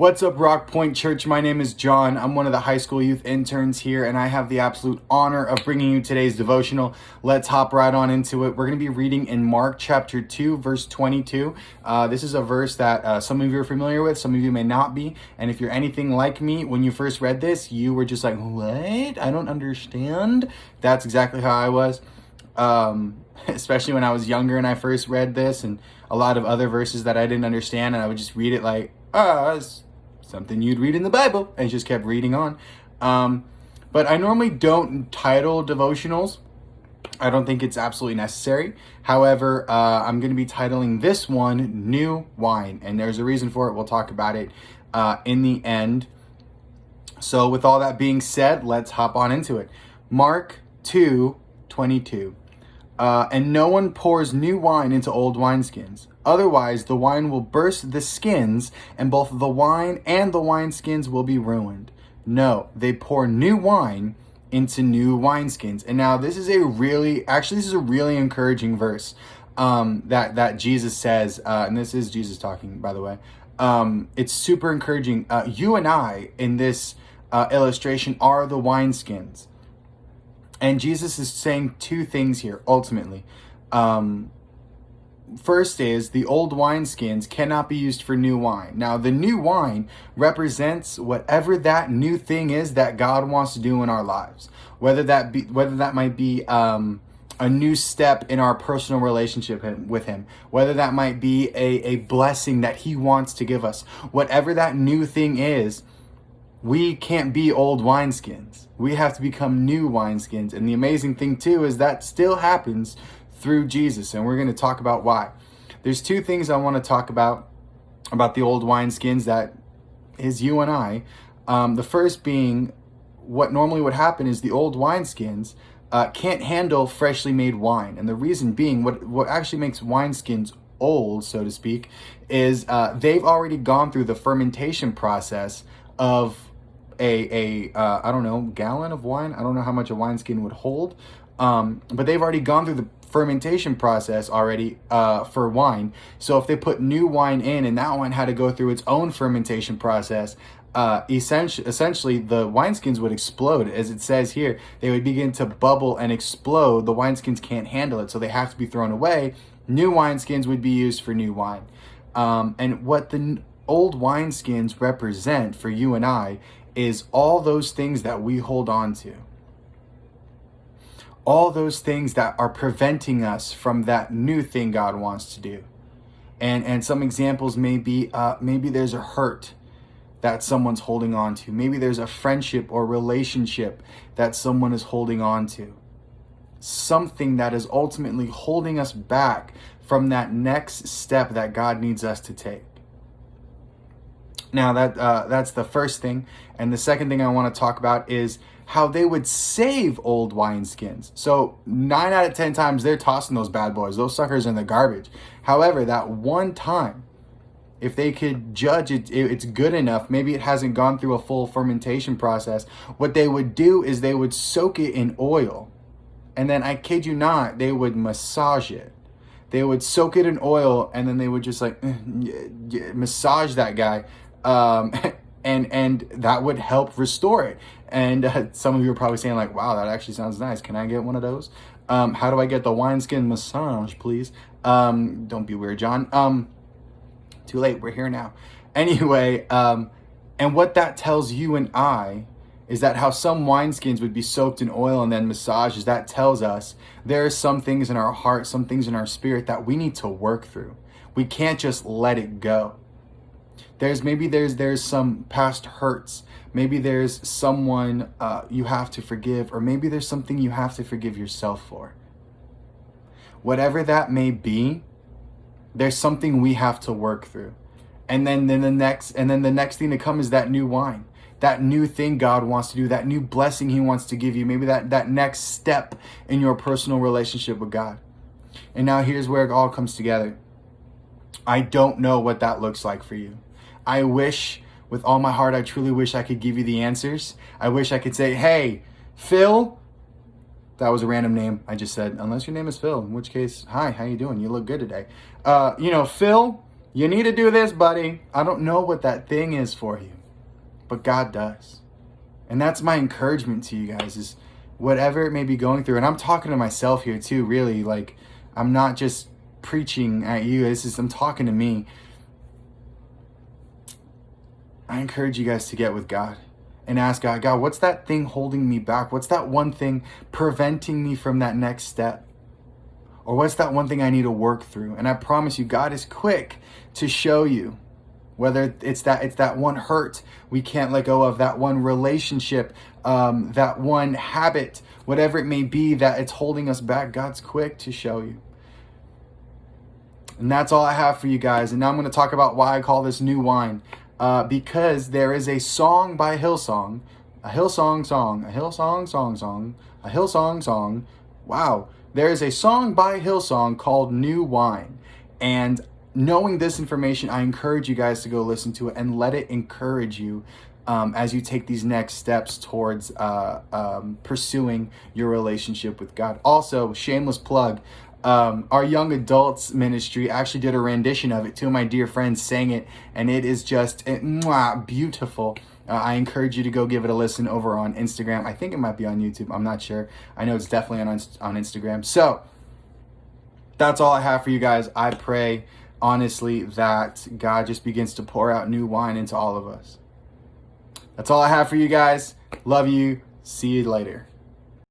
What's up, ROCKPOINT Church? My name is John. I'm one of the high school youth interns here, and I have the absolute honor of bringing you today's devotional. Let's hop right on into it. We're going to be reading in Mark chapter 2, verse 22. This is a verse that some of you are familiar with, some of you may not be. And if you're anything like me, when you first read this, you were just like, what? I don't understand. That's exactly how I was. Especially when I was younger and I first read this and a lot of other verses that I didn't understand, and I would just read it like, it's something you'd read in the Bible, and just kept reading on. But I normally don't title devotionals. I don't think it's absolutely necessary. However, I'm going to be titling this one New Wine, and there's a reason for it. We'll talk about it in the end. So with all that being said, let's hop on into it. Mark 2:22. And no one pours new wine into old wineskins. Otherwise, the wine will burst the skins, and both the wine and the wineskins will be ruined. No, they pour new wine into new wineskins. And now this is a really encouraging verse that Jesus says, and this is Jesus talking, by the way. It's super encouraging. You and I, in this illustration, are the wineskins. And Jesus is saying two things here, ultimately. First is the old wineskins cannot be used for new wine. Now, the new wine represents whatever that new thing is that God wants to do in our lives. Whether that might be a new step in our personal relationship with Him. Whether that might be a blessing that He wants to give us. Whatever that new thing is, we can't be old wineskins. We have to become new wineskins. And the amazing thing too is that still happens through Jesus. And we're going to talk about why. There's two things I want to talk about the old wineskins that is you and I. The first being what normally would happen is the old wineskins can't handle freshly made wine. And the reason being what actually makes wineskins old, so to speak, is they've already gone through the fermentation process of I don't know, gallon of wine. I don't know how much a wineskin would hold, but they've already gone through the fermentation process already for wine. So if they put new wine in, and that wine had to go through its own fermentation process, essentially the wineskins would explode. As it says here, they would begin to bubble and explode. The wineskins can't handle it, so they have to be thrown away. New wineskins would be used for new wine. And what the old wineskins represent for you and I is all those things that we hold on to. All those things that are preventing us from that new thing God wants to do. And some examples may be, maybe there's a hurt that someone's holding on to. Maybe there's a friendship or relationship that someone is holding on to. Something that is ultimately holding us back from that next step that God needs us to take. Now that's the first thing. And the second thing I want to talk about is how they would save old wineskins. So 9 out of 10 times they're tossing those bad boys. Those suckers in the garbage. However, that one time, if they could judge it's good enough, maybe it hasn't gone through a full fermentation process, what they would do is they would soak it in oil. And then, I kid you not, they would massage it. They would soak it in oil, and then they would just massage that guy. And that would help restore it. And some of you are probably saying like, wow, that actually sounds nice. Can I get one of those? How do I get the wineskin massage, please? Don't be weird, John. Too late. We're here now. Anyway, and what that tells you and I is that how some wineskins would be soaked in oil and then massaged, that tells us there are some things in our heart, some things in our spirit that we need to work through. We can't just let it go. There's some past hurts. Maybe there's someone you have to forgive, or maybe there's something you have to forgive yourself for. Whatever that may be, there's something we have to work through. And then the next thing to come is that new wine. That new thing God wants to do, that new blessing He wants to give you. Maybe that next step in your personal relationship with God. And now here's where it all comes together. I don't know what that looks like for you. I wish, with all my heart, I truly wish I could give you the answers. I wish I could say, hey, Phil. That was a random name I just said, unless your name is Phil, in which case, hi, how you doing? You look good today. Phil, You need to do this, buddy. I don't know what that thing is for you, but God does. And that's my encouragement to you guys, is whatever it may be going through. And I'm talking to myself here too, really. Like, I'm not just preaching at you. I'm talking to me. I encourage you guys to get with God and ask God, God, what's that thing holding me back? What's that one thing preventing me from that next step? Or what's that one thing I need to work through? And I promise you, God is quick to show you, whether it's that one hurt we can't let go of, that one relationship, that one habit, whatever it may be that it's holding us back. God's quick to show you. And that's all I have for you guys. And now I'm going to talk about why I call this new wine. Because there is a song by Hillsong, a Hillsong song, a Hillsong song, a Hillsong song. Wow. There is a song by Hillsong called New Wine. And knowing this information, I encourage you guys to go listen to it and let it encourage you as you take these next steps towards pursuing your relationship with God. Also, shameless plug, our young adults ministry actually did a rendition of it. Two of my dear friends sang it, and it is just beautiful. I encourage you to go give it a listen over on Instagram. I think it might be on YouTube. I'm not sure. I know it's definitely on Instagram. So that's all I have for you guys. I pray honestly that God just begins to pour out new wine into all of us. That's all I have for you guys. Love you. See you later.